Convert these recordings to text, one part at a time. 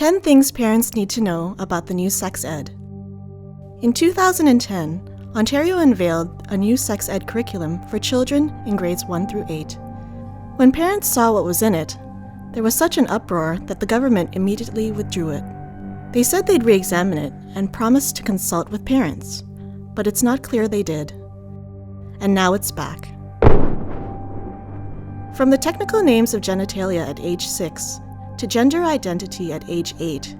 10 things parents need to know about the new sex ed. In 2010, Ontario unveiled a new sex ed curriculum for children in grades 1 through 8. When parents saw what was in it, there was such an uproar that the government immediately withdrew it. They said they'd re-examine it and promised to consult with parents, but it's not clear they did. And now it's back. From the technical names of genitalia at age 6, to gender identity at age 8,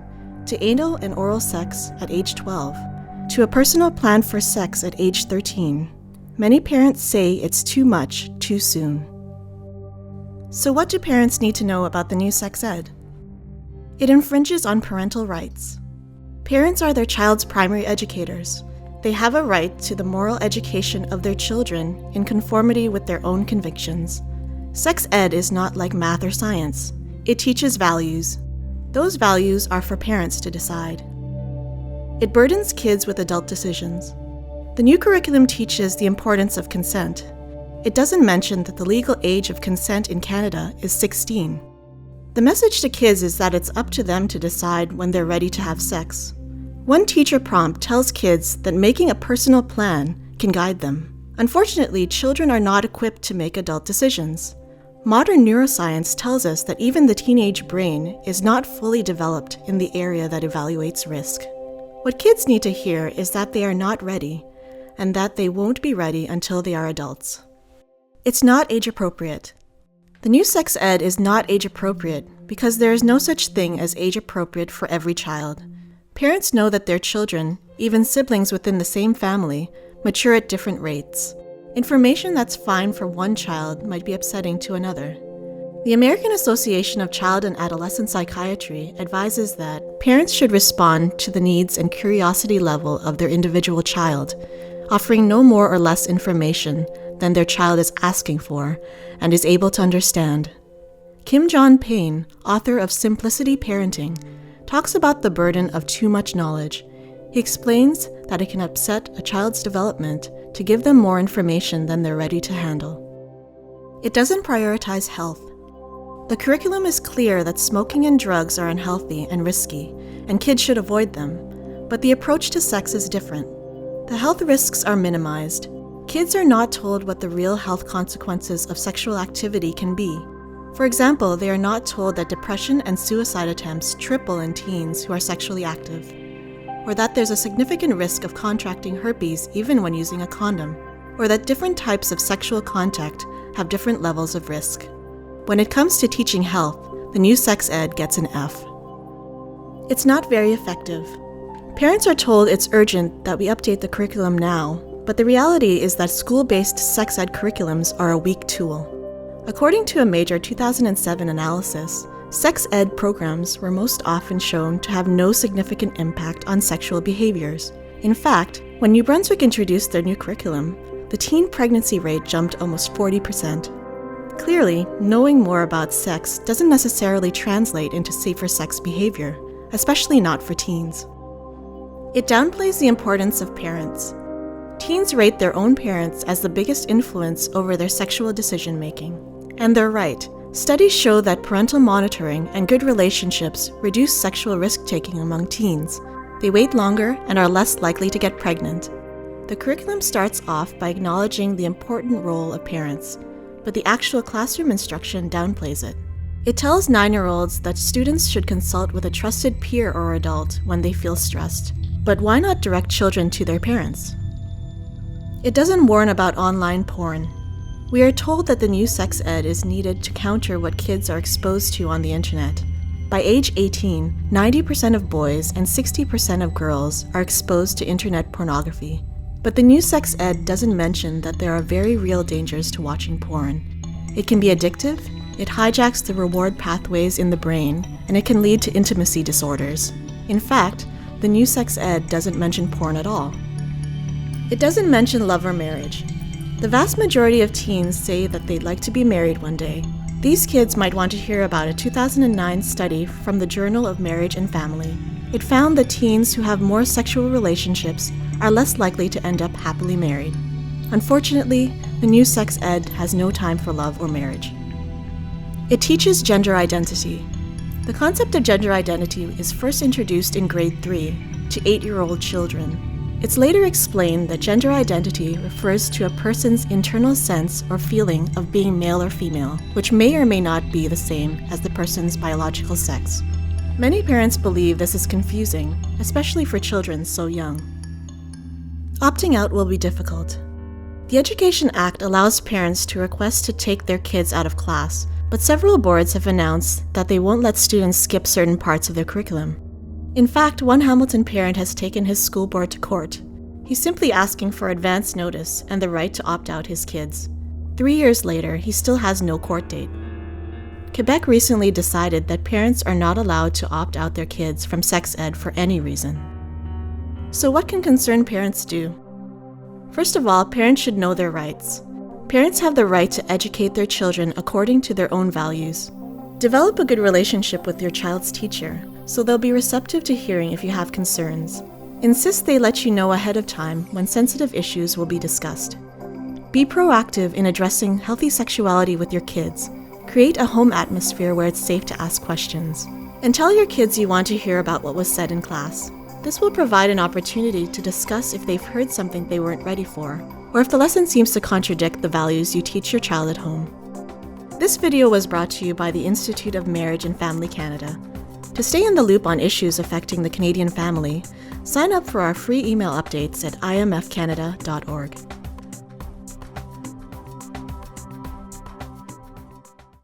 to anal and oral sex at age 12, to a personal plan for sex at age 13, many parents say it's too much, too soon. So what do parents need to know about the new sex ed? It infringes on parental rights. Parents are their child's primary educators. They have a right to the moral education of their children in conformity with their own convictions. Sex ed is not like math or science. It teaches values. Those values are for parents to decide. It burdens kids with adult decisions. The new curriculum teaches the importance of consent. It doesn't mention that the legal age of consent in Canada is 16. The message to kids is that it's up to them to decide when they're ready to have sex. One teacher prompt tells kids that making a personal plan can guide them. Unfortunately, children are not equipped to make adult decisions. Modern neuroscience tells us that even the teenage brain is not fully developed in the area that evaluates risk. What kids need to hear is that they are not ready, and that they won't be ready until they are adults. It's not age-appropriate. The new sex ed is not age-appropriate because there is no such thing as age-appropriate for every child. Parents know that their children, even siblings within the same family, mature at different rates. Information that's fine for one child might be upsetting to another. The American Association of Child and Adolescent Psychiatry advises that parents should respond to the needs and curiosity level of their individual child, offering no more or less information than their child is asking for and is able to understand. Kim John Payne, author of Simplicity Parenting, talks about the burden of too much knowledge. He explains that it can upset a child's development to give them more information than they're ready to handle. It doesn't prioritize health. The curriculum is clear that smoking and drugs are unhealthy and risky, and kids should avoid them, but the approach to sex is different. The health risks are minimized. Kids are not told what the real health consequences of sexual activity can be. For example, they are not told that depression and suicide attempts triple in teens who are sexually active, or that there's a significant risk of contracting herpes even when using a condom, or that different types of sexual contact have different levels of risk. When it comes to teaching health, the new sex ed gets an F. It's not very effective. Parents are told it's urgent that we update the curriculum now, but the reality is that school-based sex ed curriculums are a weak tool. According to a major 2007 analysis, sex ed programs were most often shown to have no significant impact on sexual behaviors. In fact, when New Brunswick introduced their new curriculum, the teen pregnancy rate jumped almost 40%. Clearly, knowing more about sex doesn't necessarily translate into safer sex behavior, especially not for teens. It downplays the importance of parents. Teens rate their own parents as the biggest influence over their sexual decision-making. And they're right. Studies show that parental monitoring and good relationships reduce sexual risk-taking among teens. They wait longer and are less likely to get pregnant. The curriculum starts off by acknowledging the important role of parents, but the actual classroom instruction downplays it. It tells 9-year-olds that students should consult with a trusted peer or adult when they feel stressed. But why not direct children to their parents? It doesn't warn about online porn. We are told that the new sex ed is needed to counter what kids are exposed to on the internet. By age 18, 90% of boys and 60% of girls are exposed to internet pornography. But the new sex ed doesn't mention that there are very real dangers to watching porn. It can be addictive, it hijacks the reward pathways in the brain, and it can lead to intimacy disorders. In fact, the new sex ed doesn't mention porn at all. It doesn't mention love or marriage. The vast majority of teens say that they'd like to be married one day. These kids might want to hear about a 2009 study from the Journal of Marriage and Family. It found that teens who have more sexual relationships are less likely to end up happily married. Unfortunately, the new sex ed has no time for love or marriage. It teaches gender identity. The concept of gender identity is first introduced in grade 3 to 8-year-old children. It's later explained that gender identity refers to a person's internal sense or feeling of being male or female, which may or may not be the same as the person's biological sex. Many parents believe this is confusing, especially for children so young. Opting out will be difficult. The Education Act allows parents to request to take their kids out of class, but several boards have announced that they won't let students skip certain parts of their curriculum. In fact, one Hamilton parent has taken his school board to court. He's simply asking for advance notice and the right to opt out his kids. 3 years later, he still has no court date. Quebec recently decided that parents are not allowed to opt out their kids from sex ed for any reason. So what can concerned parents do? First of all, parents should know their rights. Parents have the right to educate their children according to their own values. Develop a good relationship with your child's teacher, so they'll be receptive to hearing if you have concerns. Insist they let you know ahead of time when sensitive issues will be discussed. Be proactive in addressing healthy sexuality with your kids. Create a home atmosphere where it's safe to ask questions. And tell your kids you want to hear about what was said in class. This will provide an opportunity to discuss if they've heard something they weren't ready for, or if the lesson seems to contradict the values you teach your child at home. This video was brought to you by the Institute of Marriage and Family Canada. To stay in the loop on issues affecting the Canadian family, sign up for our free email updates at imfcanada.org.